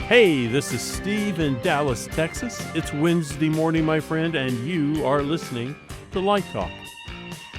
Hey, this is Steve in Dallas, Texas. It's Wednesday morning, my friend, and you are listening to Light Talk.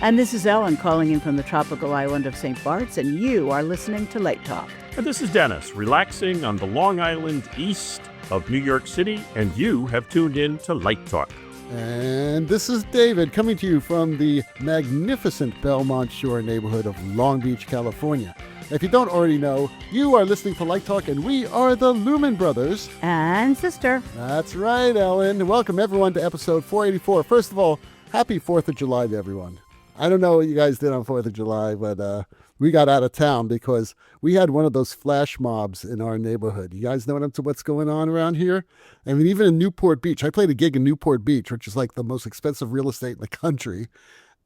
And this is Ellen calling in from the tropical island of St. Bart's, and you are listening to Light Talk. And this is Dennis, relaxing on the Long Island east of New York City, and you have tuned in to Light Talk. And this is David coming to you from the magnificent Belmont Shore neighborhood of Long Beach, California. If you don't already know, you are listening to Light Talk, and we are the Lumen Brothers and Sister. That's right, Ellen. Welcome, everyone, to episode 484. First of all, happy 4th of July to everyone. I don't know what you guys did on 4th of July, but we got out of town because we had one of those flash mobs in our neighborhood. You guys know what's going on around here? I mean, even in Newport Beach. I played a gig in Newport Beach, which is like the most expensive real estate in the country.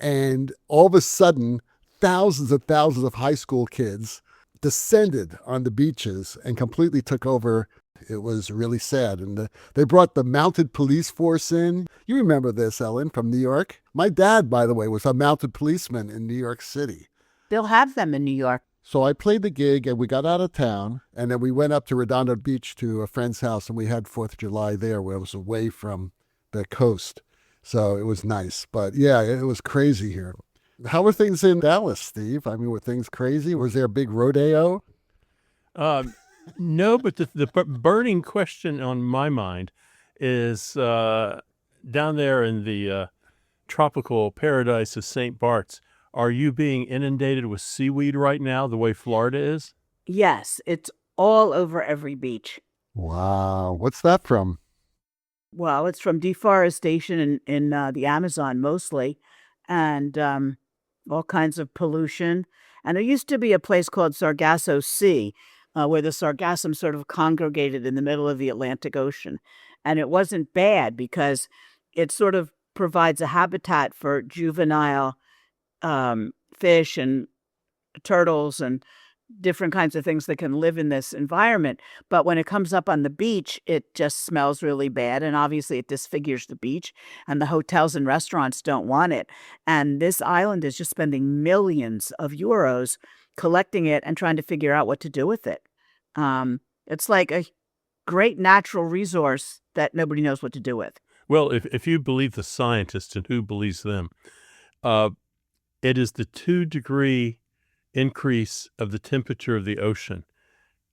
And all of a sudden, thousands of high school kids descended on the beaches and completely took over. It was really sad. And they brought the mounted police force in. You remember this, Ellen, from New York? My dad, by the way, was a mounted policeman in New York City. They'll have them in New York. So I played the gig and we got out of town, and then we went up to Redondo Beach to a friend's house, and we had 4th of July there where it was away from the coast. So it was nice. But yeah, it was crazy here. How were things in Dallas, Steve? I mean, were things crazy? Was there a big rodeo? No, but the burning question on my mind is down there in the tropical paradise of St. Bart's, are you being inundated with seaweed right now the way Florida is? Yes, it's all over every beach. Wow. What's that from? Well, it's from deforestation in the Amazon mostly, and all kinds of pollution. And there used to be a place called Sargasso Sea, where the sargassum sort of congregated in the middle of the Atlantic Ocean. And it wasn't bad because it sort of provides a habitat for juvenile fish and turtles and different kinds of things that can live in this environment. But when it comes up on the beach, it just smells really bad. And obviously it disfigures the beach, and the hotels and restaurants don't want it. And this island is just spending millions of euros collecting it and trying to figure out what to do with it. It's like a great natural resource that nobody knows what to do with. Well, if you believe the scientists, and who believes them, it is the 2-degree increase of the temperature of the ocean.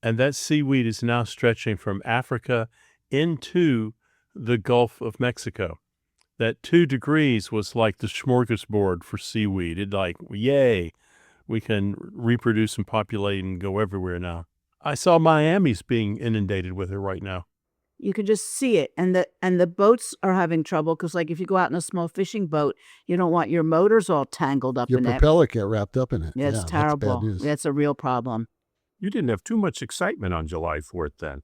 And that seaweed is now stretching from Africa into the Gulf of Mexico. That 2 degrees was like the smorgasbord for seaweed. It like, yay, we can reproduce and populate and go everywhere now. I saw Miami's being inundated with it right now. You can just see it. And the boats are having trouble because, like, if you go out in a small fishing boat, you don't want your motors all tangled up Your in it. Your propeller get wrapped up in it. Yeah, it's terrible. That's bad news. That's a real problem. You didn't have too much excitement on July 4th then.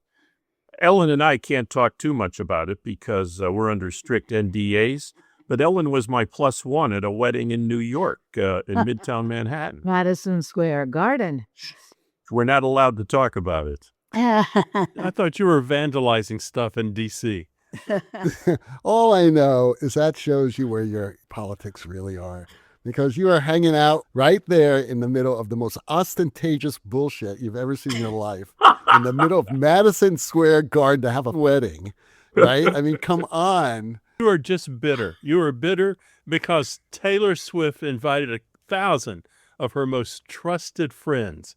Ellen and I can't talk too much about it because we're under strict NDAs, but Ellen was my +1 at a wedding in New York, in Midtown Manhattan. Madison Square Garden. We're not allowed to talk about it. I thought you were vandalizing stuff in D.C. All I know is that shows you where your politics really are, because you are hanging out right there in the middle of the most ostentatious bullshit you've ever seen in your life, in the middle of Madison Square Garden to have a wedding, right? I mean, come on. You are just bitter. You are bitter because Taylor Swift invited 1,000 of her most trusted friends.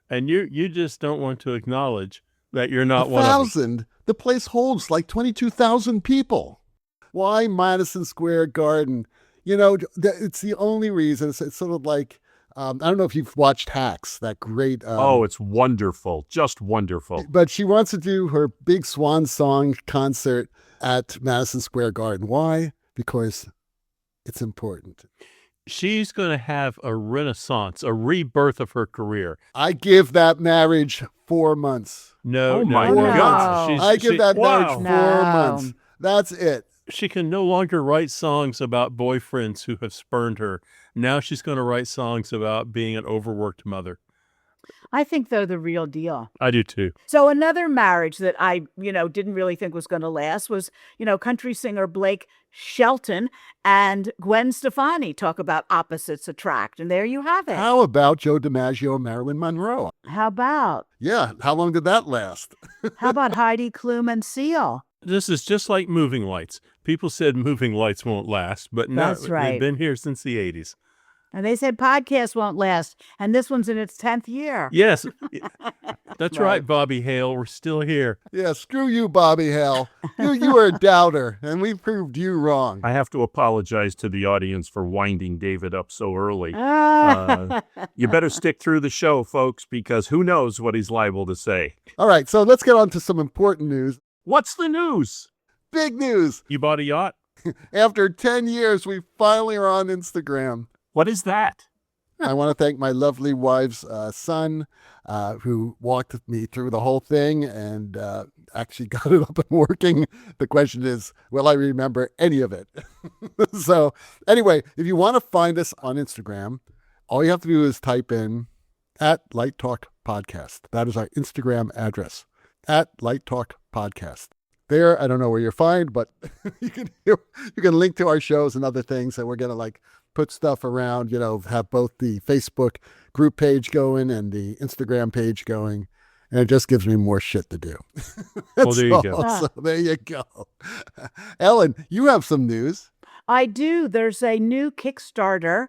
And you just don't want to acknowledge that you're not one of them. 1,000? The place holds like 22,000 people. Why Madison Square Garden? You know, it's the only reason. It's sort of like, I don't know if you've watched Hacks, that great... it's wonderful. Just wonderful. But she wants to do her big swan song concert at Madison Square Garden. Why? Because it's important. She's going to have a renaissance, a rebirth of her career. I give that marriage 4 months. No, my no. God. I give that marriage 4 months. That's it. She can no longer write songs about boyfriends who have spurned her. Now she's going to write songs about being an overworked mother. I think they're the real deal. I do too. So another marriage that I, didn't really think was going to last was, country singer Blake Shelton and Gwen Stefani. Talk about opposites attract. And there you have it. How about Joe DiMaggio and Marilyn Monroe? How about? Yeah, how long did that last? How about Heidi Klum and Seal? This is just like moving lights. People said moving lights won't last, but no, That's right. they've been here since the 80s. And they said podcasts won't last. And this one's in its 10th year. Yes, that's right, Bobby Hale. We're still here. Yeah, screw you, Bobby Hale. You were a doubter, and we proved you wrong. I have to apologize to the audience for winding David up so early. You better stick through the show, folks, because who knows what he's liable to say. All right, so let's get on to some important news. What's the news? Big news. You bought a yacht? After 10 years, we finally are on Instagram. What is that? I want to thank my lovely wife's son, who walked me through the whole thing and actually got it up and working. The question is, will I remember any of it? So anyway, if you want to find us on Instagram, all you have to do is type in @LightTalkPodcast. That is our Instagram address, @LightTalkPodcast. There, I don't know where you're find, but you can link to our shows and other things that we're going to put stuff around, have both the Facebook group page going and the Instagram page going. And it just gives me more shit to do. Well, there you go. So there you go. Ellen, you have some news. I do. There's a new Kickstarter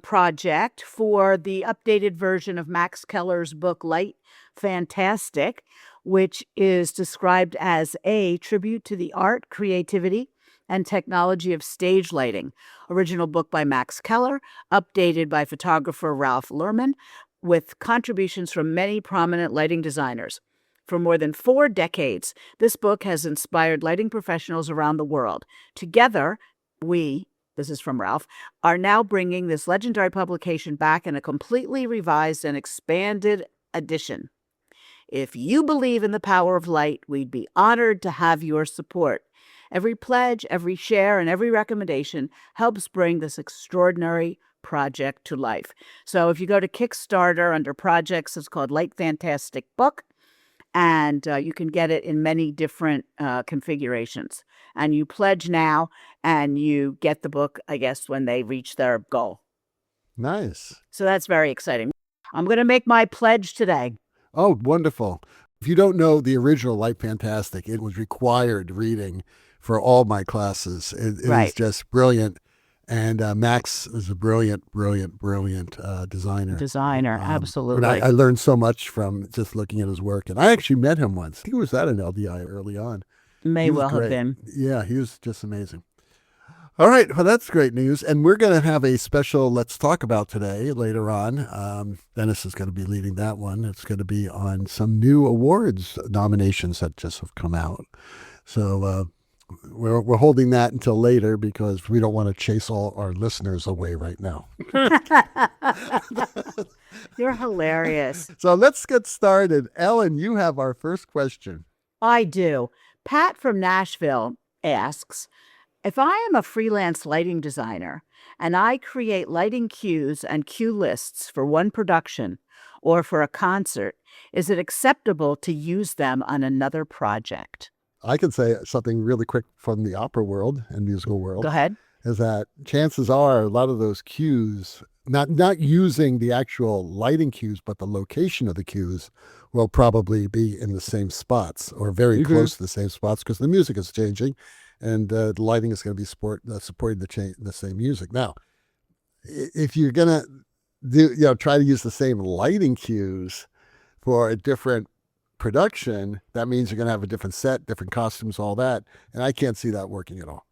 project for the updated version of Max Keller's book, Light Fantastic, which is described as a tribute to the art, creativity, and technology of stage lighting. Original book by Max Keller, updated by photographer Ralph Lerman, with contributions from many prominent lighting designers. For more than 4 decades, this book has inspired lighting professionals around the world. Together, this is from Ralph, are now bringing this legendary publication back in a completely revised and expanded edition. If you believe in the power of light, we'd be honored to have your support. Every pledge, every share, and every recommendation helps bring this extraordinary project to life. So if you go to Kickstarter under projects, it's called Light Fantastic Book, and you can get it in many different configurations. And you pledge now, and you get the book, I guess, when they reach their goal. Nice. So that's very exciting. I'm going to make my pledge today. Oh, wonderful. If you don't know the original Light Fantastic, it was required reading for all my classes. It was just brilliant. And Max is a brilliant designer. Absolutely. And I learned so much from just looking at his work. And I actually met him once. I think he was at an LDI early on. May well have been. Yeah, he was just amazing. All right. Well, that's great news. And we're going to have a special Let's Talk About today later on. Dennis is going to be leading that one. It's going to be on some new awards nominations that just have come out. So we're holding that until later because we don't want to chase all our listeners away right now. You're hilarious. So let's get started. Ellen, you have our first question. I do. Pat from Nashville asks, if I am a freelance lighting designer and I create lighting cues and cue lists for one production or for a concert, is it acceptable to use them on another project? I can say something really quick from the opera world and musical world. Go ahead. Is that chances are a lot of those cues, not using the actual lighting cues, but the location of the cues will probably be in the same spots or very close to the same spots because the music is changing and the lighting is going to be supporting the same music. Now, if you're going to try to use the same lighting cues for a different production, that means you're going to have a different set, different costumes, all that. And I can't see that working at all.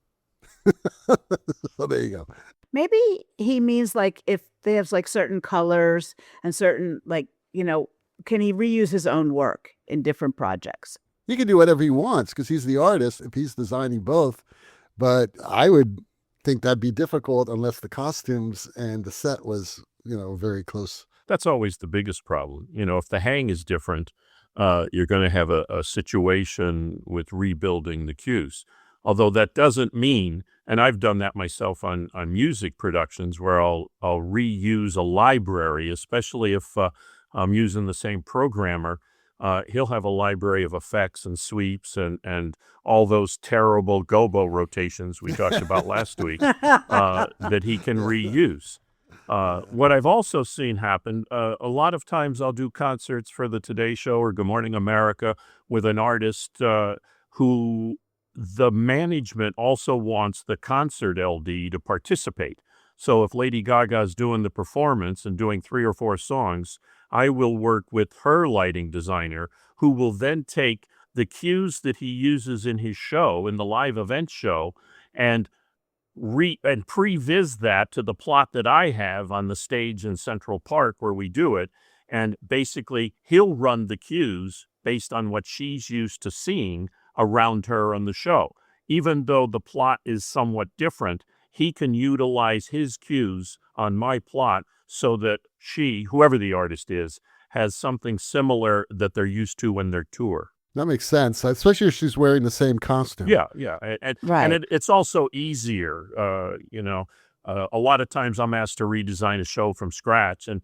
So there you go. Maybe he means if they have certain colors and certain can he reuse his own work in different projects? He can do whatever he wants because he's the artist if he's designing both. But I would think that'd be difficult unless the costumes and the set was, very close. That's always the biggest problem. If the hang is different, you're going to have a situation with rebuilding the cues. Although that doesn't mean, and I've done that myself on music productions where I'll reuse a library, especially if using the same programmer, he'll have a library of effects and sweeps and all those terrible gobo rotations we talked about last week that he can reuse. What I've also seen happen, a lot of times I'll do concerts for the Today Show or Good Morning America with an artist who the management also wants the concert LD to participate. So if Lady Gaga's doing the performance and doing 3 or 4 songs, I will work with her lighting designer, who will then take the cues that he uses in his show, in the live event show, and previs that to the plot that I have on the stage in Central Park where we do it. And basically, he'll run the cues based on what she's used to seeing around her on the show. Even though the plot is somewhat different, he can utilize his cues on my plot so that she, whoever the artist is, has something similar that they're used to when they're tour. That makes sense, especially if she's wearing the same costume. Yeah. Right. And it's also easier. A lot of times I'm asked to redesign a show from scratch, and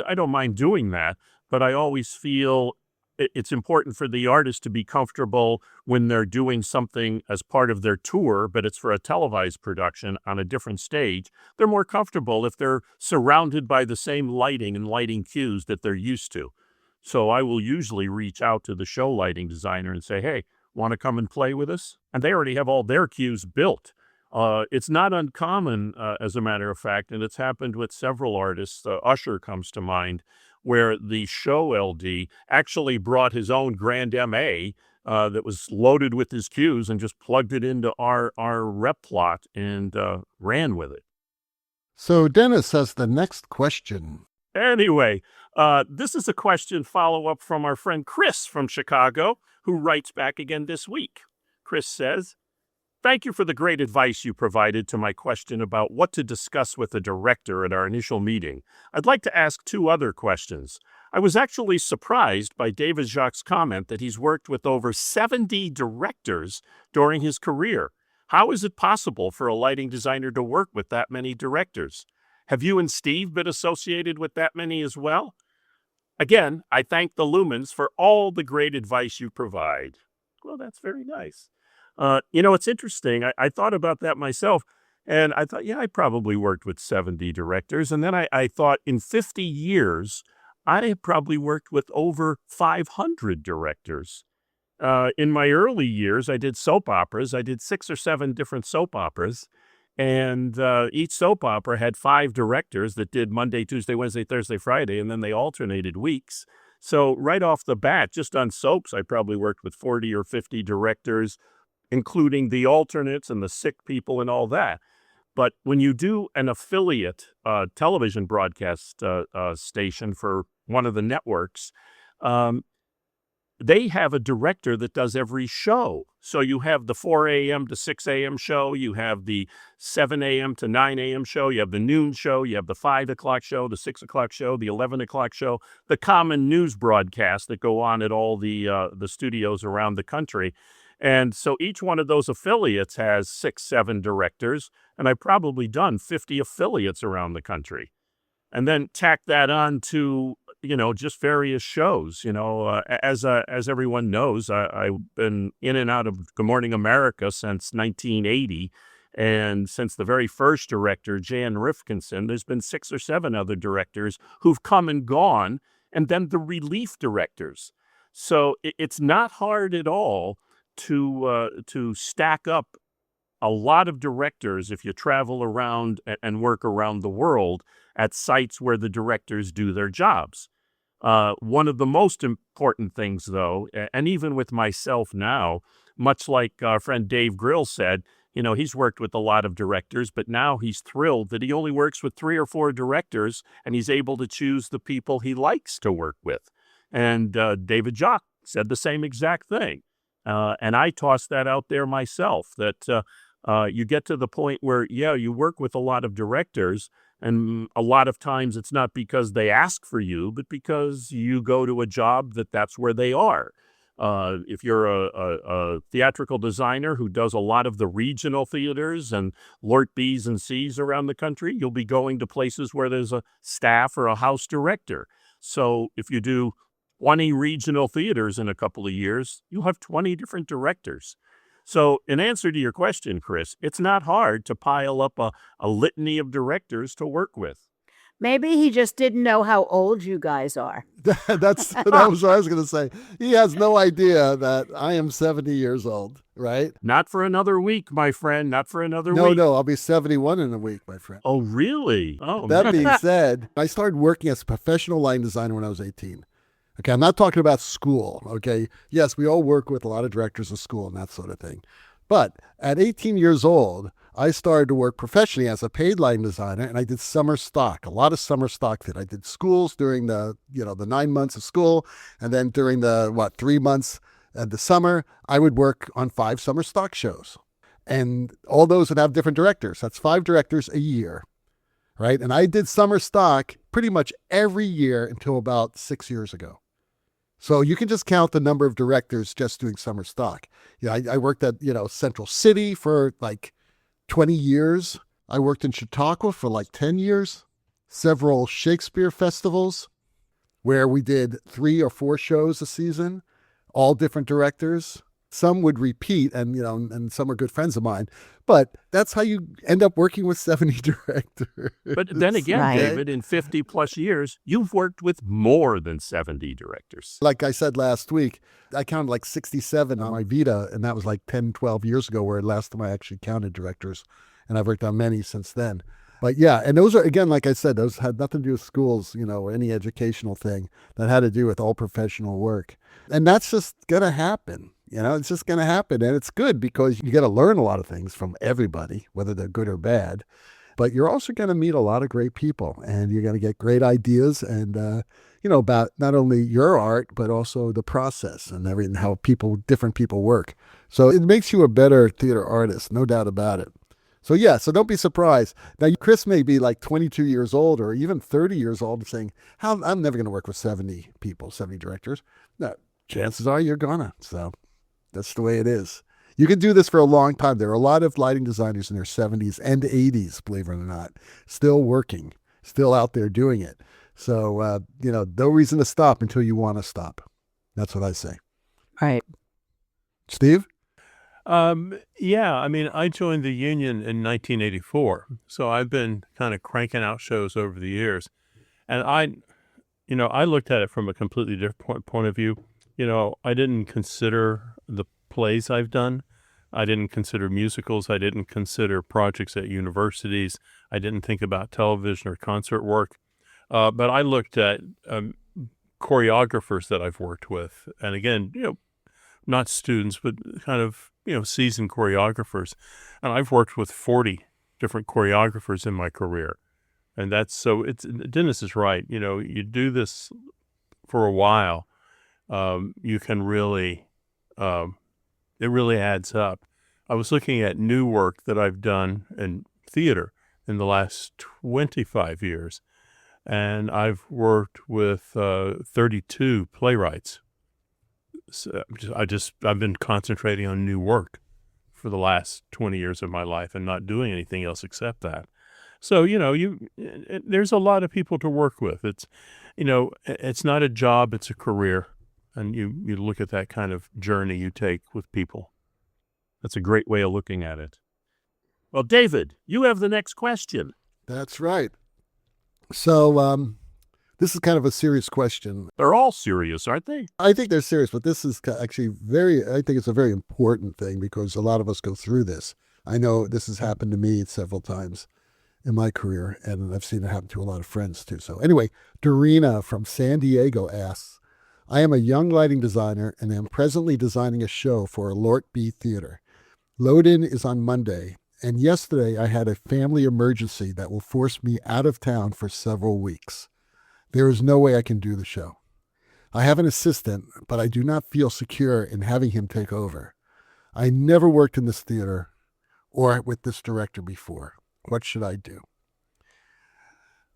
I don't mind doing that, but I always feel it's important for the artist to be comfortable when they're doing something as part of their tour, but it's for a televised production on a different stage. They're more comfortable if they're surrounded by the same lighting and lighting cues that they're used to. So I will usually reach out to the show lighting designer and say, hey, want to come and play with us? And they already have all their cues built. It's not uncommon, as a matter of fact, and it's happened with several artists. Usher comes to mind, where the show LD actually brought his own Grand MA that was loaded with his cues and just plugged it into our rep plot and ran with it. So Dennis has the next question. Anyway, this is a question follow-up from our friend Chris from Chicago, who writes back again this week. Chris says, thank you for the great advice you provided to my question about what to discuss with the director at our initial meeting. I'd like to ask 2 other questions. I was actually surprised by David Jacques' comment that he's worked with over 70 directors during his career. How is it possible for a lighting designer to work with that many directors? Have you and Steve been associated with that many as well? Again, I thank the Lumens for all the great advice you provide. Well, that's very nice. It's interesting. I thought about that myself, and I thought, I probably worked with 70 directors. And then I thought in 50 years, I have probably worked with over 500 directors. In my early years, I did soap operas. I did 6 or 7 different soap operas. And each soap opera had 5 directors that did Monday, Tuesday, Wednesday, Thursday, Friday, and then they alternated weeks. So right off the bat, just on soaps, I probably worked with 40 or 50 directors, including the alternates and the sick people and all that. But when you do an affiliate television broadcast station for one of the networks, they have a director that does every show. So you have the 4 a.m. to 6 a.m. show, you have the 7 a.m. to 9 a.m. show, you have the noon show, you have the 5 o'clock show, the 6 o'clock show, the 11 o'clock show, the common news broadcasts that go on at all the studios around the country. And so each one of those affiliates has 6, 7 directors, and I've probably done 50 affiliates around the country. And then tack that on to, just various shows. As everyone knows, I've been in and out of Good Morning America since 1980. And since the very first director, Jan Rifkinson, there's been 6 or 7 other directors who've come and gone, and then the relief directors. So it's not hard at all to stack up a lot of directors if you travel around and work around the world at sites where the directors do their jobs. One of the most important things, though, and even with myself now, much like our friend Dave Grill said, he's worked with a lot of directors, but now he's thrilled that he only works with 3 or 4 directors, and he's able to choose the people he likes to work with. And David Jock said the same exact thing. And I tossed that out there myself, that you get to the point where, you work with a lot of directors, and a lot of times it's not because they ask for you, but because you go to a job that's where they are. If you're a theatrical designer who does a lot of the regional theaters and Lort B's and C's around the country, you'll be going to places where there's a staff or a house director. So if you do 20 regional theaters in a couple of years, you'll have 20 different directors. So in answer to your question, Chris, it's not hard to pile up a litany of directors to work with. Maybe he just didn't know how old you guys are. That was what I was going to say. He has no idea that I am 70 years old, right? Not for another week, my friend. Not for another No, week. no, I'll be 71 in a week, my friend. Oh, really? Oh, That man. being said, I started working as a professional lighting designer when I was 18. Okay, I'm not talking about school, okay? Yes, we all work with a lot of directors in school and that sort of thing. But at 18 years old, I started to work professionally as a paid lighting designer, and I did summer stock, a lot of summer stock that I did schools during the 9 months of school, and then during the 3 months of the summer, I would work on 5 summer stock shows. And all those would have different directors. That's 5 directors a year, right? And I did summer stock pretty much every year until about 6 years ago. So you can just count the number of directors just doing summer stock. I worked at, Central City for like 20 years. I worked in Chautauqua for like 10 years. Several Shakespeare festivals where we did 3 or 4 shows a season, all different directors. Some would repeat and some are good friends of mine, but that's how you end up working with 70 directors. But then again, Right. David, in 50 plus years, you've worked with more than 70 directors. Like I said last week, I counted like 67 on my Vita, and that was like 10, 12 years ago where last time I actually counted directors, and I've worked on many since then. But yeah, and those are, again, like I said, those had nothing to do with schools, or any educational thing. That had to do with all professional work. And that's just going to happen. It's just going to happen. And it's good because you get to learn a lot of things from everybody, whether they're good or bad. But you're also going to meet a lot of great people, and you're going to get great ideas and, about not only your art, but also the process and everything, how different people work. So it makes you a better theater artist, no doubt about it. So don't be surprised. Now, Chris may be like 22 years old or even 30 years old and saying, I'm never going to work with 70 people, 70 directors. No, chances are you're going to. So that's the way it is. You can do this for a long time. There are a lot of lighting designers in their 70s and 80s, believe it or not, still working, still out there doing it. So, no reason to stop until you want to stop. That's what I say. Right. Steve? Yeah, I joined the union in 1984, so I've been kind of cranking out shows over the years. And I looked at it from a completely different point of view. I didn't consider the plays I've done. I didn't consider musicals. I didn't consider projects at universities. I didn't think about television or concert work. But I looked at choreographers that I've worked with. And again, not students, but kind of, seasoned choreographers. And I've worked with 40 different choreographers in my career. And Dennis is right. You do this for a while, you can really, it really adds up. I was looking at new work that I've done in theater in the last 25 years. And I've worked with 32 playwrights. So I've been concentrating on new work for the last 20 years of my life and not doing anything else except that. So, there's a lot of people to work with. It's not a job, it's a career. And you look at that kind of journey you take with people. That's a great way of looking at it. Well, David, you have the next question. That's right. So this is kind of a serious question. They're all serious, aren't they? I think they're serious, but this is actually I think it's a very important thing because a lot of us go through this. I know this has happened to me several times in my career, and I've seen it happen to a lot of friends too. So anyway, Dorina from San Diego asks, I am a young lighting designer and am presently designing a show for a Lort B Theater. Load-in is on Monday, and yesterday I had a family emergency that will force me out of town for several weeks. There is no way I can do the show. I have an assistant, but I do not feel secure in having him take over. I never worked in this theater or with this director before. What should I do?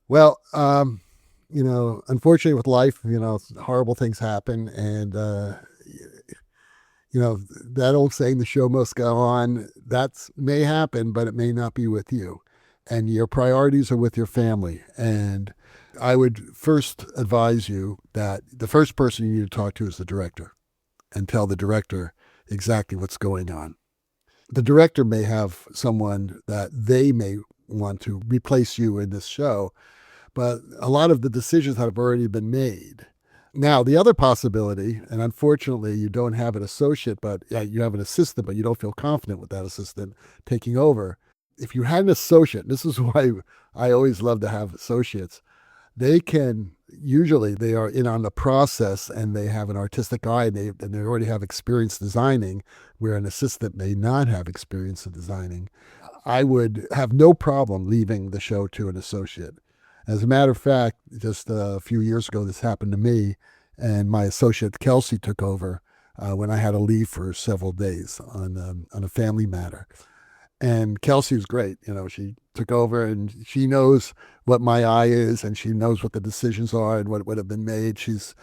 Well, unfortunately with life, horrible things happen. And, that old saying, the show must go on, that may happen, but it may not be with you. And your priorities are with your family. And I would first advise you that the first person you need to talk to is the director and tell the director exactly what's going on. The director may have someone that they may want to replace you in this show, but a lot of the decisions have already been made. Now, the other possibility, and unfortunately you don't have an associate, but you have an assistant, but you don't feel confident with that assistant taking over. If you had an associate, this is why I always love to have associates, they are in on the process and they have an artistic eye and they already have experience designing, where an assistant may not have experience in designing. I would have no problem leaving the show to an associate. As a matter of fact, just a few years ago, this happened to me, and my associate Kelsey took over when I had to leave for several days on a family matter. And Kelsey was great. She took over and she knows what my eye is and she knows what the decisions are and what have been made. She's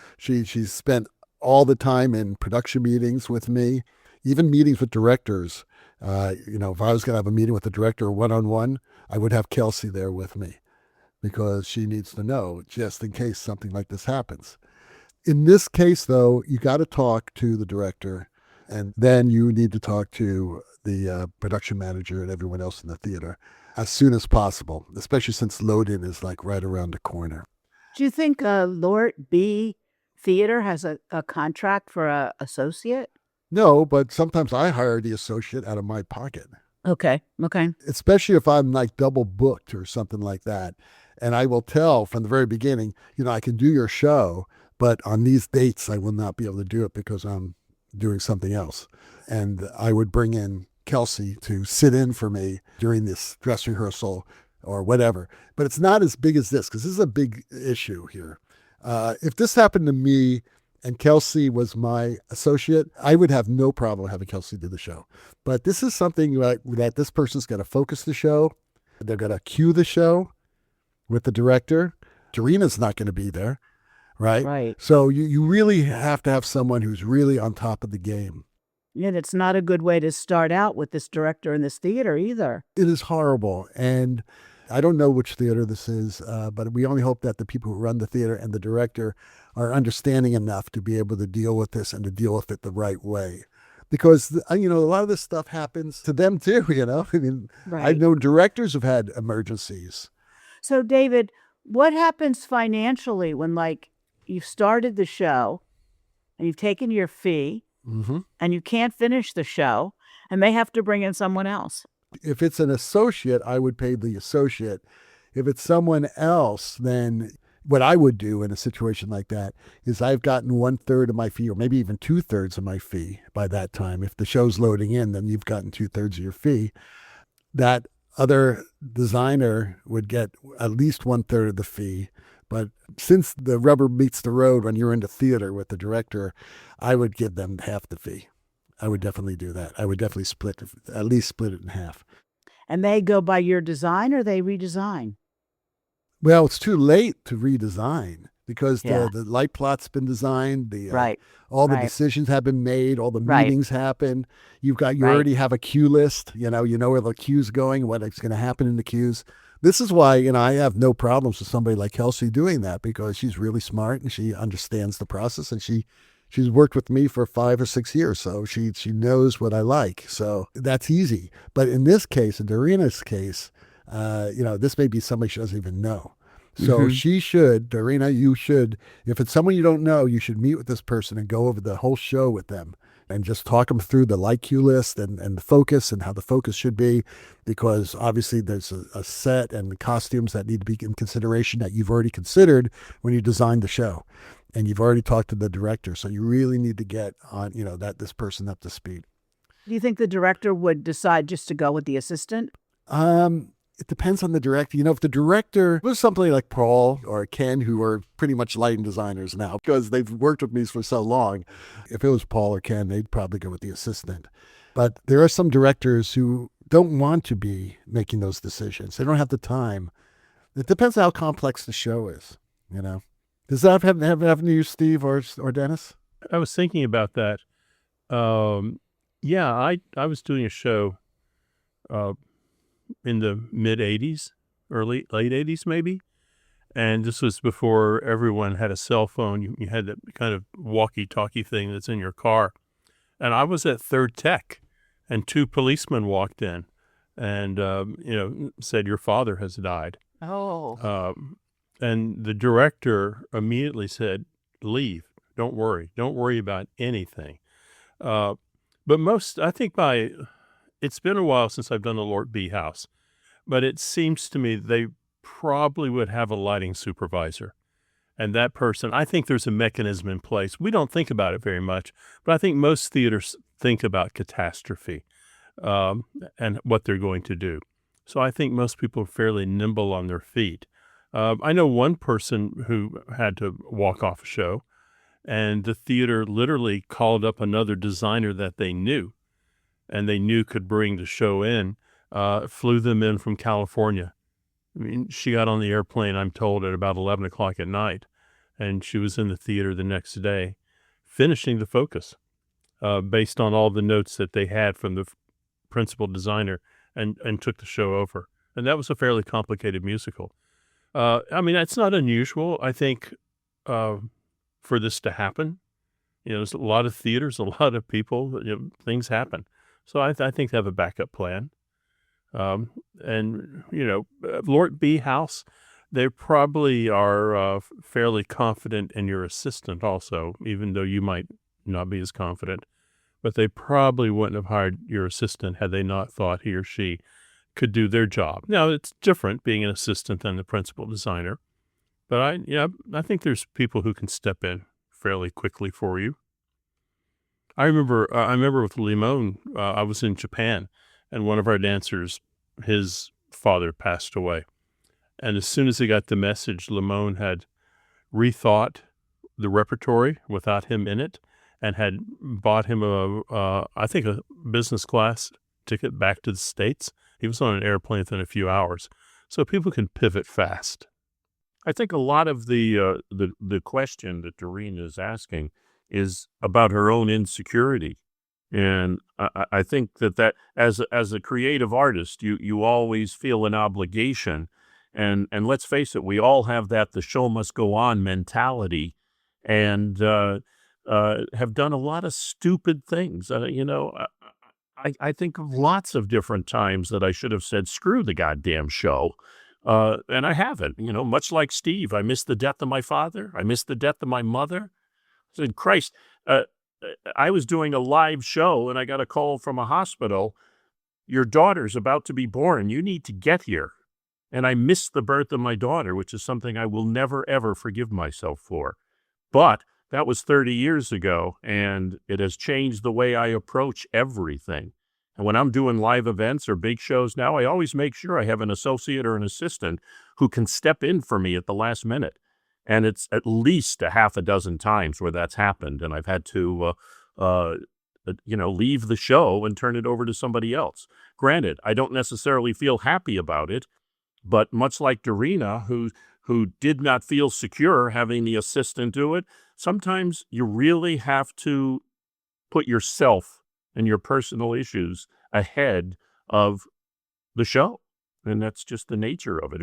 spent all the time in production meetings with me, even meetings with directors. If I was going to have a meeting with the director one-on-one, I would have Kelsey there with me, because she needs to know just in case something like this happens. In this case, though, you got to talk to the director, and then you need to talk to the production manager and everyone else in the theater as soon as possible, especially since load-in is like right around the corner. Do you think Lord B Theater has a contract for an associate? No, but sometimes I hire the associate out of my pocket. Okay. Especially if I'm like double booked or something like that. And I will tell from the very beginning, I can do your show, but on these dates, I will not be able to do it because I'm doing something else. And I would bring in Kelsey to sit in for me during this dress rehearsal or whatever. But it's not as big as this, because this is a big issue here. If this happened to me and Kelsey was my associate, I would have no problem having Kelsey do the show. But this is something that this person's going to focus the show. They're going to cue the show with the director. Darina's not going to be there, right? Right. So you really have to have someone who's really on top of the game. And it's not a good way to start out with this director in this theater either. It is horrible. And I don't know which theater this is, but we only hope that the people who run the theater and the director are understanding enough to be able to deal with this and to deal with it the right way. Because, a lot of this stuff happens to them too, Right. I know directors have had emergencies. So, David, what happens financially when, you've started the show and you've taken your fee and you can't finish the show and may have to bring in someone else? If it's an associate, I would pay the associate. If it's someone else, then what I would do in a situation like that is I've gotten 1/3 of my fee, or maybe even 2/3 of my fee by that time. If the show's loading in, then you've gotten 2/3 of your fee. That other designer would get at least 1/3 of the fee. But since the rubber meets the road when you're in the theater with the director, I would give them half the fee. I would definitely do that. I would definitely at least split it in half. And they go by your design or they redesign? Well, it's too late to redesign because Yeah. the light plot's been designed. Right. All the Right. decisions have been made. All the Right. meetings happen. You Right. already have a cue list. You know where the cue's going, what's going to happen in the cues. This is why, I have no problems with somebody like Kelsey doing that, because she's really smart and she understands the process, and she's worked with me for 5 or 6 years. So she knows what I like. So that's easy. But in this case, in Darina's case, this may be somebody she doesn't even know. So Darina, you should, if it's someone you don't know, you should meet with this person and go over the whole show with them and just talk them through the light cue list and the focus and how the focus should be, because obviously there's a set and the costumes that need to be in consideration that you've already considered when you designed the show. And you've already talked to the director. So you really need to get on, this person up to speed. Do you think the director would decide just to go with the assistant? It depends on the director. If the director was somebody like Paul or Ken, who are pretty much lighting designers now because they've worked with me for so long, if it was Paul or Ken, they'd probably go with the assistant. But there are some directors who don't want to be making those decisions. They don't have the time. It depends on how complex the show is, Does that have happened to you, Steve or Dennis? I was thinking about that. I was doing a show in the mid 80s, late 80s maybe. And this was before everyone had a cell phone. You had that kind of walkie-talkie thing that's in your car. And I was at Third Tech, and 2 policemen walked in and, said, "Your father has died." Oh. And the director immediately said, "Leave. Don't worry. Don't worry about anything." But I think it's been a while since I've done the Lort B House, but it seems to me they probably would have a lighting supervisor. And that person, I think there's a mechanism in place. We don't think about it very much, but I think most theaters think about catastrophe and what they're going to do. So I think most people are fairly nimble on their feet. I know one person who had to walk off a show, and the theater literally called up another designer that they knew, and they knew could bring the show in, flew them in from California. I mean, she got on the airplane, I'm told, at about 11 o'clock at night, and she was in the theater the next day finishing the focus based on all the notes that they had from the principal designer and took the show over. And that was a fairly complicated musical. That's not unusual, I think, for this to happen. There's a lot of theaters, a lot of people, things happen. So I think they have a backup plan. Lort B House, they probably are fairly confident in your assistant also, even though you might not be as confident. But they probably wouldn't have hired your assistant had they not thought he or she could do their job. Now, it's different being an assistant than the principal designer. But I think there's people who can step in fairly quickly for you. I remember with Limon, I was in Japan, and one of our dancers, his father passed away. And as soon as he got the message, Limon had rethought the repertory without him in it and had bought him a business class ticket back to the States. He was on an airplane within a few hours. So people can pivot fast. I think a lot of the question that Doreen is asking is about her own insecurity. And I think that as a creative artist, you always feel an obligation. And let's face it, we all have that the show must go on mentality, and have done a lot of stupid things. I think of lots of different times that I should have said, screw the goddamn show. And I haven't, much like Steve. I missed the death of my father. I missed the death of my mother. I said, Christ, I was doing a live show and I got a call from a hospital. Your daughter's about to be born. You need to get here. And I missed the birth of my daughter, which is something I will never, ever forgive myself for. But that was 30 years ago, and it has changed the way I approach everything. And when I'm doing live events or big shows now, I always make sure I have an associate or an assistant who can step in for me at the last minute. And it's at least a half a dozen times where that's happened, and I've had to, leave the show and turn it over to somebody else. Granted, I don't necessarily feel happy about it, but much like Dorina, who did not feel secure having the assistant do it, sometimes you really have to put yourself and your personal issues ahead of the show, and that's just the nature of it.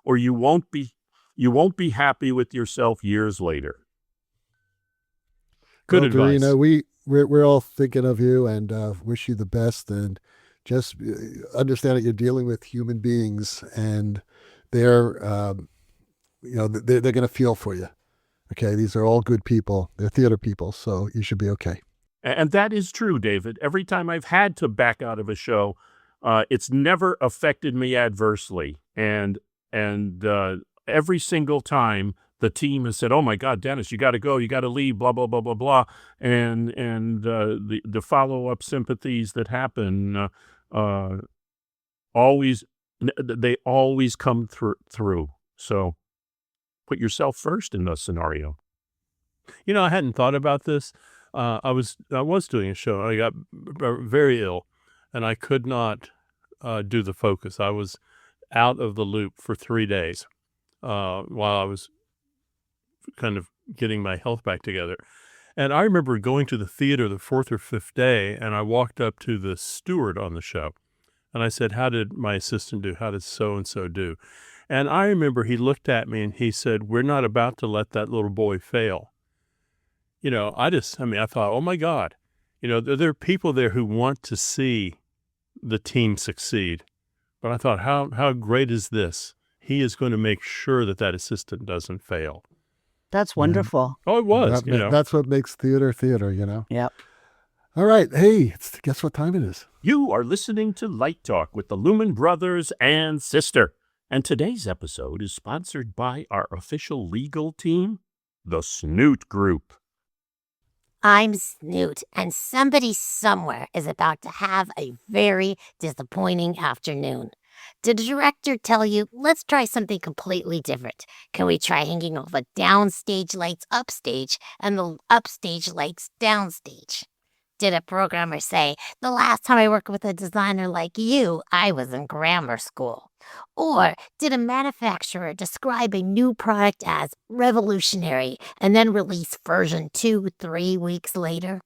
Or you won't be happy with yourself years later. Good advice. Dorina, we're all thinking of you and wish you the best, and just understand that you're dealing with human beings, and they're going to feel for you. Okay, these are all good people. They're theater people, so you should be okay. And that is true, David. Every time I've had to back out of a show, it's never affected me adversely. And every single time the team has said, "Oh my God, Dennis, you got to go, you got to leave," blah, blah, blah, blah, blah. And the follow-up sympathies that happen always come through. So put yourself first in the scenario. I hadn't thought about this. I was doing a show. I got very ill, and I could not do the focus. I was out of the loop for 3 days while I was kind of getting my health back together. And I remember going to the theater the 4th or 5th day, and I walked up to the steward on the show, and I said, "How did my assistant do? How did so-and-so do?" And I remember he looked at me and he said, "We're not about to let that little boy fail." I thought, oh my God, there are people there who want to see the team succeed. But I thought, how great is this? He is going to make sure that assistant doesn't fail. That's wonderful. Oh, it was, That's what makes theater. Yep. All right. Hey, guess what time it is? You are listening to Light Talk with the Lumen Brothers and Sister. And today's episode is sponsored by our official legal team, the Snoot Group. I'm Snoot, and somebody somewhere is about to have a very disappointing afternoon. Did the director tell you, let's try something completely different? Can we try hanging all the downstage lights upstage and the upstage lights downstage? Did a programmer say, the last time I worked with a designer like you, I was in grammar school? Or did a manufacturer describe a new product as revolutionary and then release version 2 3 weeks later?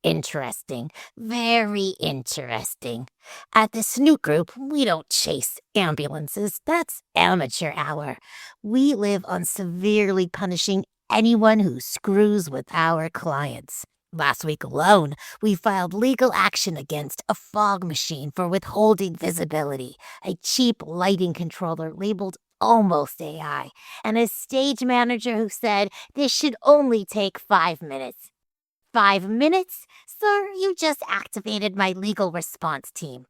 Interesting. Very interesting. At the Snoot Group, we don't chase ambulances. That's amateur hour. We live on severely punishing anyone who screws with our clients. Last week alone, we filed legal action against a fog machine for withholding visibility, a cheap lighting controller labeled almost AI, and a stage manager who said this should only take 5 minutes. 5 minutes? Sir, you just activated my legal response team.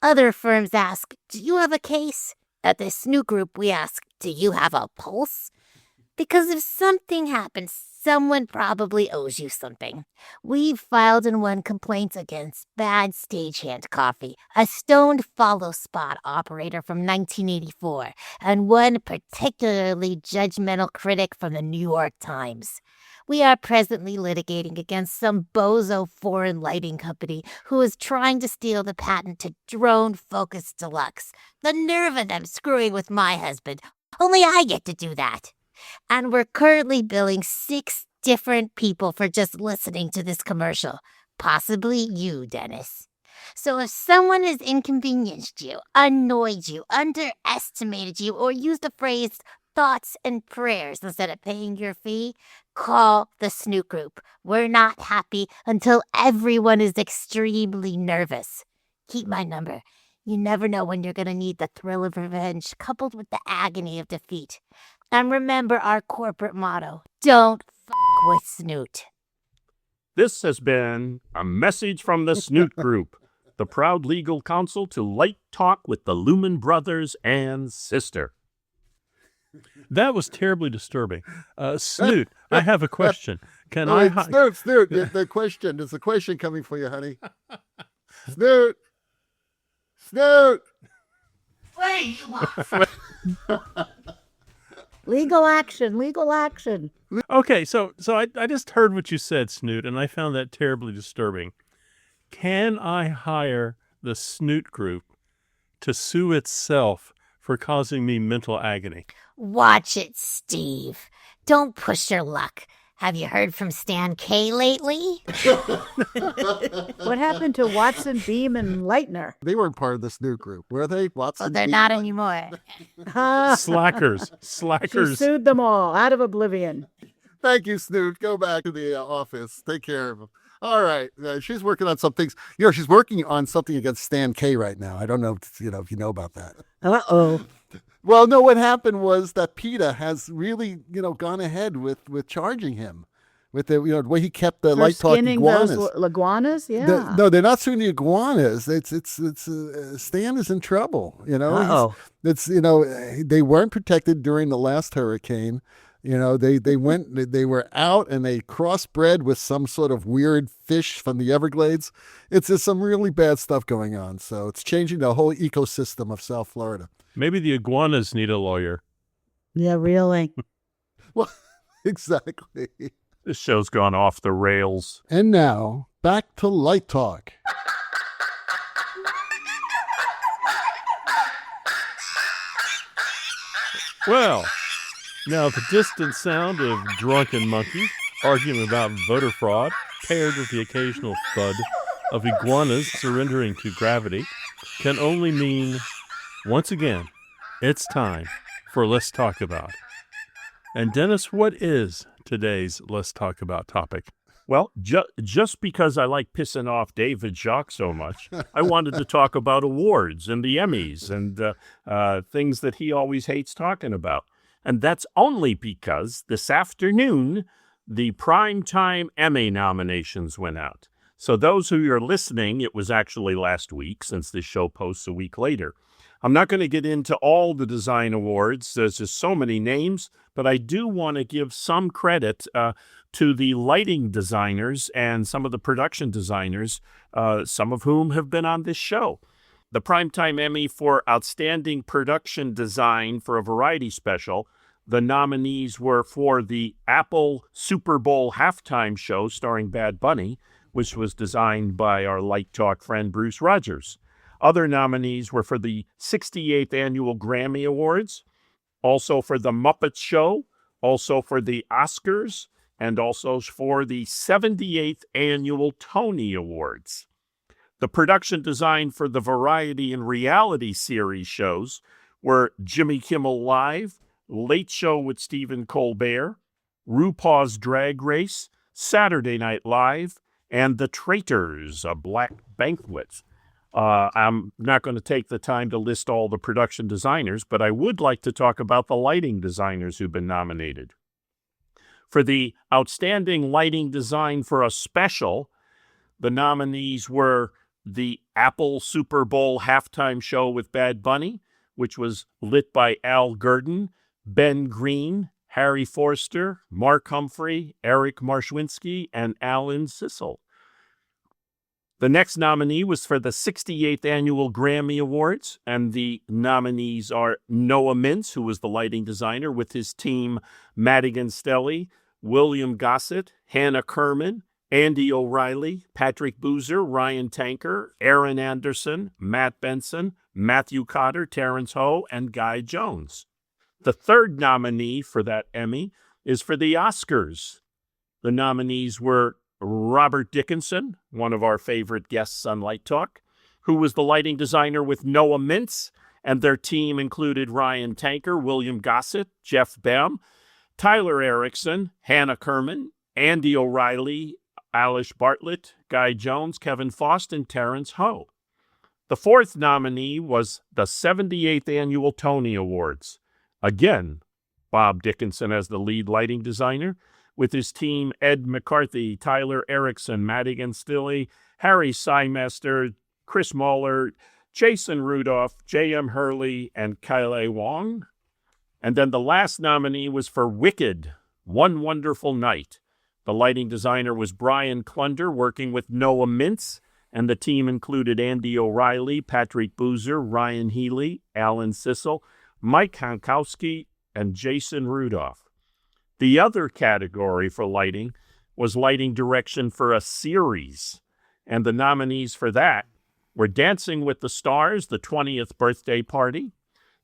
Other firms ask, do you have a case? At the Snoot Group, we ask, do you have a pulse? Because if something happens, someone probably owes you something. We've filed and won complaints against Bad Stagehand Coffee, a stoned follow spot operator from 1984, and one particularly judgmental critic from the New York Times. We are presently litigating against some bozo foreign lighting company who is trying to steal the patent to Drone Focus Deluxe. The nerve of them screwing with my husband. Only I get to do that. And we're currently billing 6 different people for just listening to this commercial. Possibly you, Dennis. So if someone has inconvenienced you, annoyed you, underestimated you, or used the phrase thoughts and prayers instead of paying your fee, call the Snoot Group. We're not happy until everyone is extremely nervous. Keep my number. You never know when you're going to need the thrill of revenge coupled with the agony of defeat. And remember our corporate motto, don't f*** with Snoot. This has been a message from the Snoot Group, the proud legal counsel to Light Talk with the Lumen Brothers and Sister. That was terribly disturbing. Snoot, I have a question. Can All I... right, Snoot, there's a question coming for you, honey. Snoot! Wait, Legal action. Okay, so I just heard what you said, Snoot, and I found that terribly disturbing. Can I hire the Snoot Group to sue itself for causing me mental agony? watch it, Steve. Don't push your luck. Have you heard from Stan K lately? What happened to Watson, Beam, and Leitner? They weren't part of the Snoot Group, were they? Watson, Well, they're Beam? not anymore. Slackers. She sued them all out of oblivion. Thank you, Snoot. Go back to the office. Take care of them. All right. She's working on some things. She's working on something against Stan K right now. I don't know if you know about that. Uh-oh. Well, no, what happened was that PETA has really, gone ahead with charging him with the, the way he kept the light talk iguanas. Those iguanas? Yeah. No, they're not suing the iguanas. It's Stan is in trouble. Uh-oh. They weren't protected during the last hurricane. They were out and they crossbred with some sort of weird fish from the Everglades. It's just some really bad stuff going on. So it's changing the whole ecosystem of South Florida. Maybe the iguanas need a lawyer. Yeah, really. Well, exactly. This show's gone off the rails. And now, back to Light Talk. Well, now the distant sound of drunken monkeys arguing about voter fraud, paired with the occasional thud of iguanas surrendering to gravity, can only mean, once again, it's time for Let's Talk About. And Dennis, what is today's Let's Talk About topic? Well, just because I like pissing off David Jacques so much, I wanted to talk about awards and the Emmys and things that he always hates talking about. And that's only because this afternoon, the Primetime Emmy nominations went out. So those who are listening, it was actually last week, since this show posts a week later. I'm not going to get into all the design awards. There's just so many names, but I do want to give some credit to the lighting designers and some of the production designers, some of whom have been on this show. The Primetime Emmy for Outstanding Production Design for a Variety Special, the nominees were for the Apple Super Bowl halftime show starring Bad Bunny, which was designed by our Light Talk friend Bruce Rogers. Other nominees were for the 68th Annual Grammy Awards, also for The Muppet Show, also for the Oscars, and also for the 78th Annual Tony Awards. The production design for the variety and reality series shows were Jimmy Kimmel Live, Late Show with Stephen Colbert, RuPaul's Drag Race, Saturday Night Live, and The Traitors, a Black Banquet. I'm not going to take the time to list all the production designers, but I would like to talk about the lighting designers who've been nominated. For the Outstanding Lighting Design for a Special, the nominees were the Apple Super Bowl halftime show with Bad Bunny, which was lit by Al Gurdon, Ben Green, Harry Forster, Mark Humphrey, Eric Marschwinski, and Alan Sissel. The next nominee was for the 68th Annual Grammy Awards, and the nominees are Noah Mintz, who was the lighting designer, with his team Madigan Stelly, William Gossett, Hannah Kerman, Andy O'Reilly, Patrick Boozer, Ryan Tanker, Aaron Anderson, Matt Benson, Matthew Cotter, Terrence Ho, and Guy Jones. The third nominee for that Emmy is for the Oscars. The nominees were Robert Dickinson, one of our favorite guests on Light Talk, who was the lighting designer with Noah Mintz, and their team included Ryan Tanker, William Gossett, Jeff Bem, Tyler Erickson, Hannah Kerman, Andy O'Reilly, Alice Bartlett, Guy Jones, Kevin Faust, and Terrence Ho. The fourth nominee was the 78th Annual Tony Awards. Again, Bob Dickinson as the lead lighting designer, with his team Ed McCarthy, Tyler Erickson, Madigan Stilley, Harry Symester, Chris Moeller, Jason Rudolph, J.M. Hurley, and Kylie Wong. And then the last nominee was for Wicked, One Wonderful Night. The lighting designer was Brian Klunder, working with Noah Mintz, and the team included Andy O'Reilly, Patrick Boozer, Ryan Healy, Alan Sissel, Mike Hankowski, and Jason Rudolph. The other category for lighting was lighting direction for a series, and the nominees for that were Dancing with the Stars, the 20th birthday party,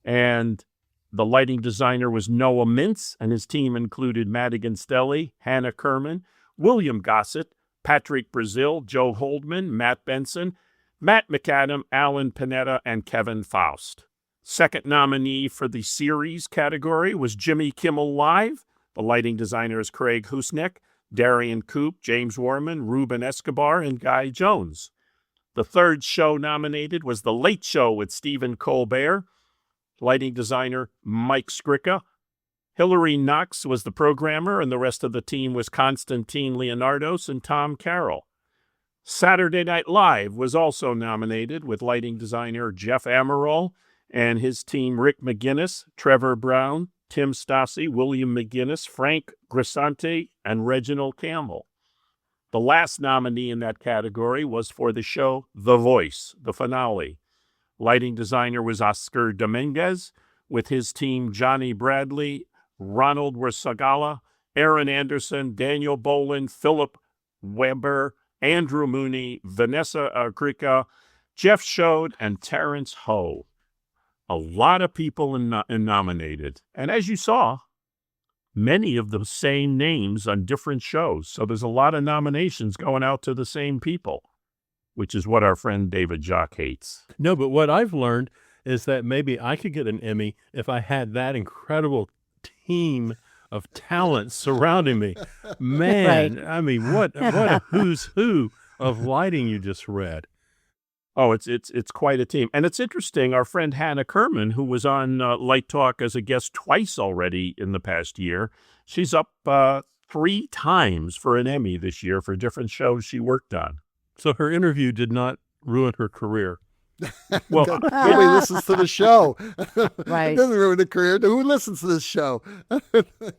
and the lighting designer was Noah Mintz, and his team included Madigan Stelly, Hannah Kerman, William Gossett, Patrick Brazil, Joe Holdman, Matt Benson, Matt McAdam, Alan Panetta, and Kevin Faust. Second nominee for the series category was Jimmy Kimmel Live. The lighting designer is Craig Husneck, Darian Koop, James Warman, Ruben Escobar, and Guy Jones. The third show nominated was The Late Show with Stephen Colbert. Lighting designer Mike Skricka. Hilary Knox was the programmer, and the rest of the team was Constantine Leonardos and Tom Carroll. Saturday Night Live was also nominated, with lighting designer Jeff Amaral and his team Rick McGinnis, Trevor Brown, Tim Stassi, William McGinnis, Frank Grisante, and Reginald Campbell. The last nominee in that category was for the show The Voice, the finale. Lighting designer was Oscar Dominguez, with his team Johnny Bradley, Ronald Warsagala, Aaron Anderson, Daniel Boland, Philip Weber, Andrew Mooney, Vanessa Agrica, Jeff Shode, and Terrence Ho. A lot of people nominated. And as you saw, many of the same names on different shows. So there's a lot of nominations going out to the same people, which is what our friend David Jacques hates. No, but what I've learned is that maybe I could get an Emmy if I had that incredible team of talent surrounding me. Man, I mean, what a who's who of lighting you just read. Oh, it's quite a team. And it's interesting, our friend Hannah Kerman, who was on Light Talk as a guest twice already in the past year, she's up 3 times for an Emmy this year for different shows she worked on. So her interview did not ruin her career. Well, nobody listens to the show. Right. It doesn't ruin the career. Who listens to this show?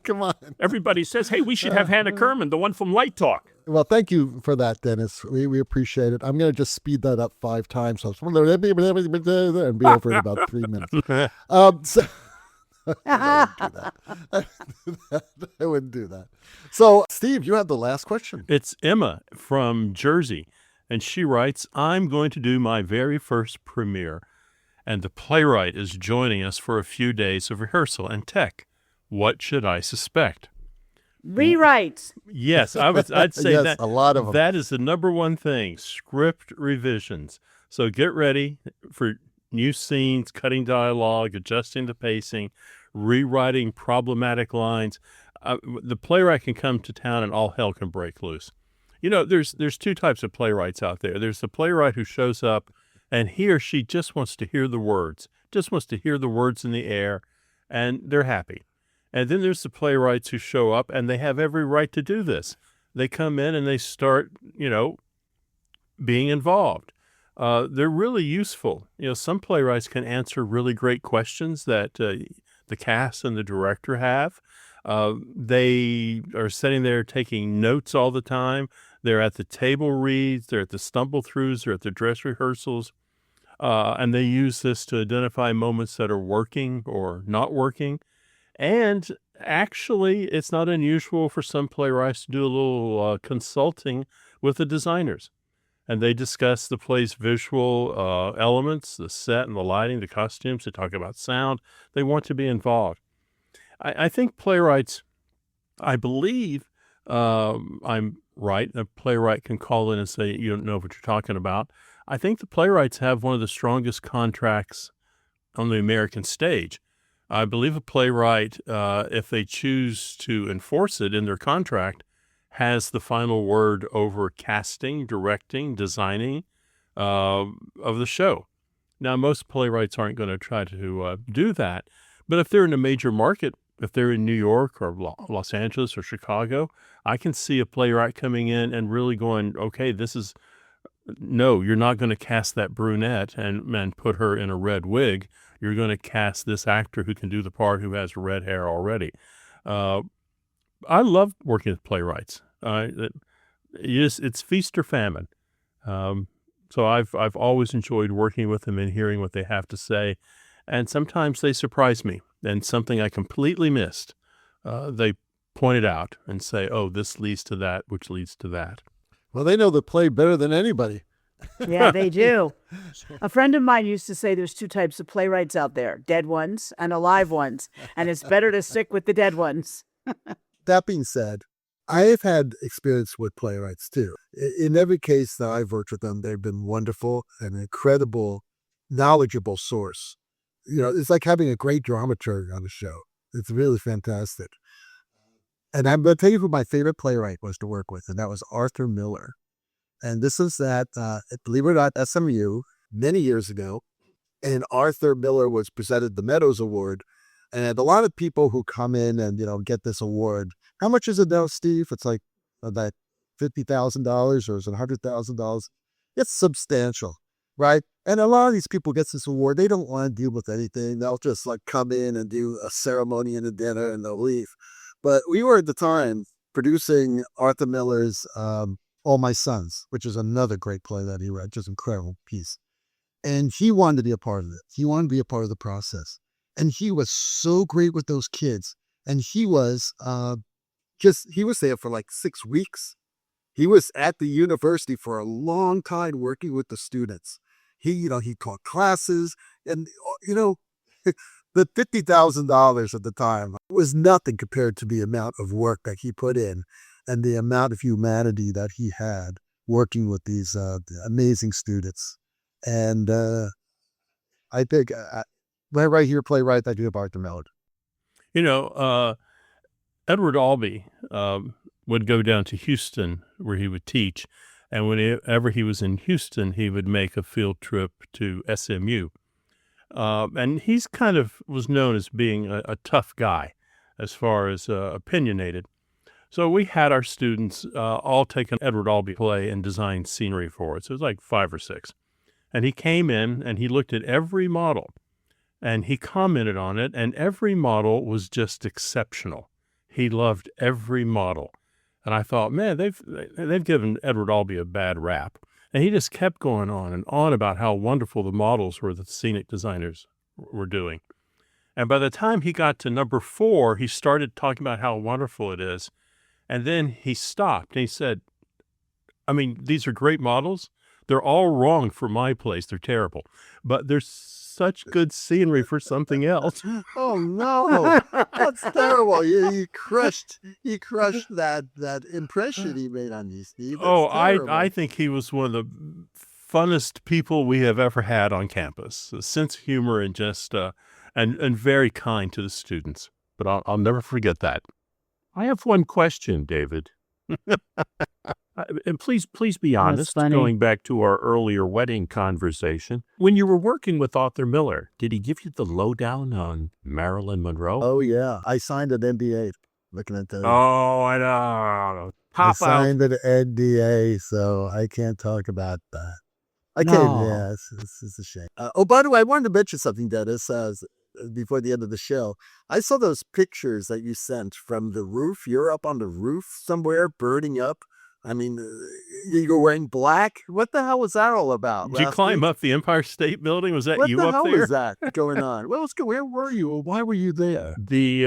Come on. everybody says, hey, we should have Hannah Kerman, the one from Light Talk. Well, thank you for that, Dennis. We appreciate it. I'm going to just speed that up 5 times. So and be over in about 3 minutes. So, I wouldn't do that. So, Steve, you have the last question. It's Emma from Jersey, and she writes, I'm going to do my very first premiere, and the playwright is joining us for a few days of rehearsal and tech. What should I suspect? Rewrites. Yes, I'd say Yes, that a lot of them. that is the number one thing, script revisions. So get ready for new scenes, cutting dialogue, adjusting the pacing, rewriting problematic lines. The playwright can come to town and all hell can break loose. You know, there's 2 types of playwrights out there. There's the playwright who shows up and he or she just wants to hear the words, just wants to hear the words in the air, and they're happy. And then there's the playwrights who show up and they have every right to do this. They come in and they start, being involved. They're really useful. Some playwrights can answer really great questions that the cast and the director have. They are sitting there taking notes all the time. They're at the table reads, they're at the stumble-throughs, they're at the dress rehearsals, and they use this to identify moments that are working or not working. And actually, it's not unusual for some playwrights to do a little consulting with the designers. And they discuss the play's visual elements, the set and the lighting, the costumes. They talk about sound. They want to be involved. I think playwrights, I believe I'm right. A playwright can call in and say, you don't know what you're talking about. I think the playwrights have one of the strongest contracts on the American stage. I believe a playwright, if they choose to enforce it in their contract, has the final word over casting, directing, designing of the show. Now, most playwrights aren't going to try to do that, but if they're in a major market, if they're in New York or Los Angeles or Chicago, I can see a playwright coming in and really going, okay, no, you're not going to cast that brunette and put her in a red wig. You're going to cast this actor who can do the part who has red hair already. I love working with playwrights. It's feast or famine. So I've always enjoyed working with them and hearing what they have to say. And sometimes they surprise me. And something I completely missed, they point it out and say, oh, this leads to that, which leads to that. Well, they know the play better than anybody. Yeah, they do. A friend of mine used to say there's 2 types of playwrights out there, dead ones and alive ones. And it's better to stick with the dead ones. That being said, I have had experience with playwrights too. In every case that I've worked with them, they've been wonderful, an incredible, knowledgeable source. It's like having a great dramaturg on a show. It's really fantastic. And I'm going to tell you who my favorite playwright was to work with, and that was Arthur Miller. And this is at, believe it or not, SMU many years ago. And Arthur Miller was presented the Meadows Award. And a lot of people who come in and, get this award, how much is it now, Steve? It's like that $50,000 or is it $100,000? It's substantial, right? And a lot of these people get this award. They don't want to deal with anything. They'll just come in and do a ceremony and a dinner and they'll leave. But we were at the time producing Arthur Miller's All My Sons, which is another great play that he read, just incredible piece. And he wanted to be a part of it. He wanted to be a part of the process. And he was so great with those kids. And he was he was there for 6 weeks. He was at the university for a long time working with the students. He taught classes and, the $50,000 at the time was nothing compared to the amount of work that he put in and the amount of humanity that he had working with these amazing students. And I think right here, playwright, I do about the melody. Edward Albee would go down to Houston where he would teach. And whenever he was in Houston, he would make a field trip to SMU. And he's kind of was known as being a tough guy as far as opinionated. So we had our students all take an Edward Albee play and design scenery for it. So it was like 5 or 6. And he came in and he looked at every model and he commented on it, and every model was just exceptional. He loved every model. And I thought, man, they've given Edward Albee a bad rap. And he just kept going on and on about how wonderful the models were that the scenic designers were doing. And by the time he got to number 4, he started talking about how wonderful it is. And then he stopped and he said, I mean, these are great models. They're all wrong for my place. They're terrible. But there's such good scenery for something else. Oh no, that's terrible! You crushed that impression he made on you, Steve. That's terrible. I think he was one of the funnest people we have ever had on campus. A sense of humor and just and very kind to the students. But I'll never forget that. I have one question, David. And please be honest, going back to our earlier wedding conversation. When you were working with Arthur Miller, did he give you the lowdown on Marilyn Monroe? Oh, yeah. I signed an NDA looking at those. Oh, I know. I signed an NDA, so I can't talk about that. I can't. Yeah, it's a shame. By the way, I wanted to mention something, Dennis, before the end of the show. I saw those pictures that you sent from the roof. You're up on the roof somewhere, burning up. I mean, you were wearing black. What the hell was that all about? Did you climb up the Empire State Building? Was that you up there? What the hell was that going on? Where were you? Why were you there? The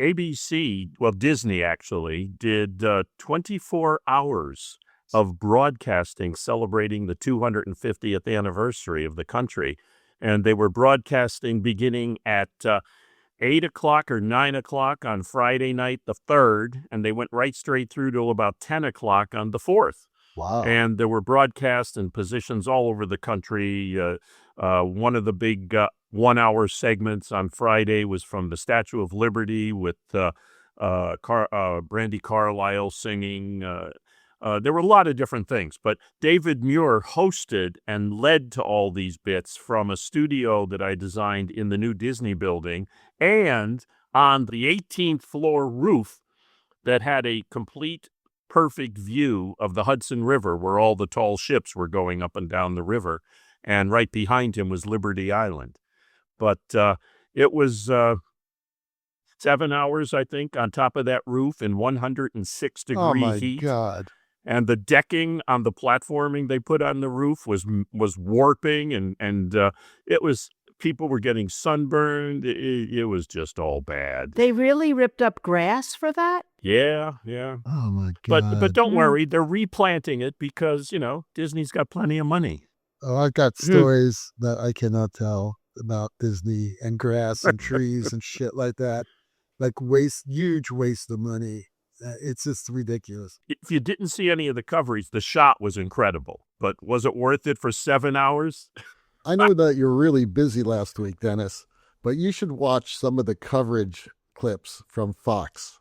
ABC, well, Disney actually, did 24 hours of broadcasting celebrating the 250th anniversary of the country. And they were broadcasting beginning at 8 o'clock or 9 o'clock on Friday night, the 3rd, and they went right straight through till about 10 o'clock on the 4th. Wow. And there were broadcasts in positions all over the country. One of the big 1-hour segments on Friday was from the Statue of Liberty with Brandy Carlisle singing. There were a lot of different things, but David Muir hosted and led to all these bits from a studio that I designed in the new Disney building and on the 18th floor roof that had a complete perfect view of the Hudson River where all the tall ships were going up and down the river. And right behind him was Liberty Island. But it was 7 hours, I think, on top of that roof in 106-degree heat. Oh, my God. And the decking on the platforming they put on the roof was warping, and it was people were getting sunburned. It was just all bad. They really ripped up grass for that? Yeah. Oh my God. But don't worry, they're replanting it because Disney's got plenty of money. Oh, I've got stories that I cannot tell about Disney and grass and trees and shit like that. Like huge waste of money. It's just ridiculous. If you didn't see any of the coverage, the shot was incredible. But was it worth it for 7 hours? I know that you're really busy last week, Dennis, but you should watch some of the coverage clips from Fox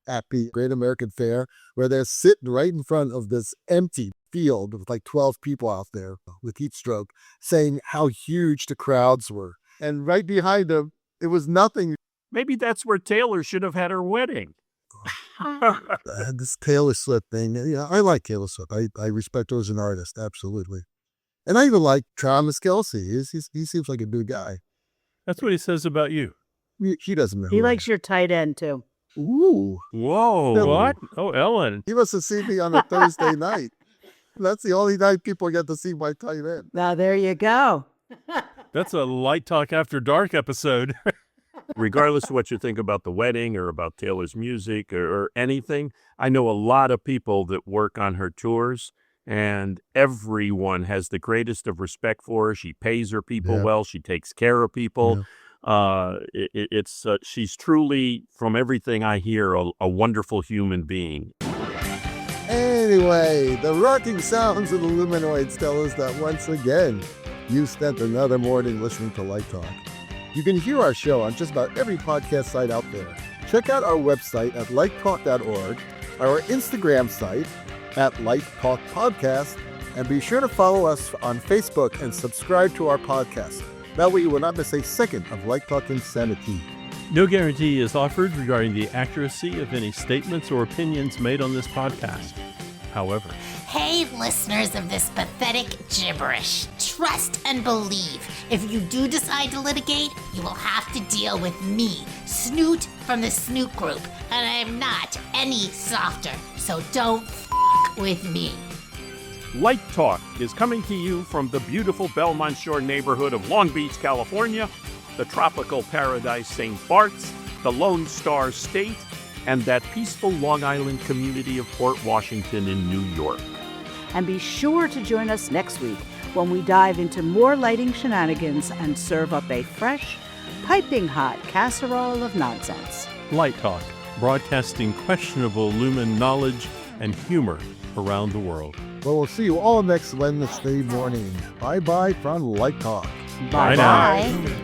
at the Great American Fair, where they're sitting right in front of this empty field with like 12 people out there with heat stroke, saying how huge the crowds were. And right behind them, it was nothing. Maybe that's where Taylor should have had her wedding. This Taylor Swift thing, I like Taylor Swift. I respect her as an artist, absolutely. And I even like Travis Kelce. He seems like a good guy. That's what he says about you. He doesn't know. He likes your tight end, too. Ooh. Whoa, Ellen. what? Oh, Ellen. He must have seen me on a Thursday night. That's the only night people get to see my tight end. Now, there you go. That's a Light Talk After Dark episode. Regardless of what you think about the wedding or about Taylor's music or anything, I know a lot of people that work on her tours, and everyone has the greatest of respect for her. She pays her people well. She takes care of people. She's truly, from everything I hear, a wonderful human being. Anyway, the rocking sounds of the Luminoids tell us that once again, you spent another morning listening to Light Talk. You can hear our show on just about every podcast site out there. Check out our website at lighttalk.org, our Instagram site at Light Talk Podcast, and be sure to follow us on Facebook and subscribe to our podcast. That way you will not miss a second of Light Talk Insanity. No guarantee is offered regarding the accuracy of any statements or opinions made on this podcast. However, Hey, listeners of this pathetic gibberish, trust and believe. If you do decide to litigate, you will have to deal with me, Snoot from the Snoot Group, and I am not any softer, so don't with me. Light Talk is coming to you from the beautiful Belmont Shore neighborhood of Long Beach, California, the tropical paradise St. Bart's, the Lone Star State, and that peaceful Long Island community of Port Washington in New York. And be sure to join us next week when we dive into more lighting shenanigans and serve up a fresh, piping hot casserole of nonsense. Light Talk, broadcasting questionable Lumen knowledge and humor around the world. Well, we'll see you all next Wednesday morning. Bye-bye from Light Talk. Bye now. Bye.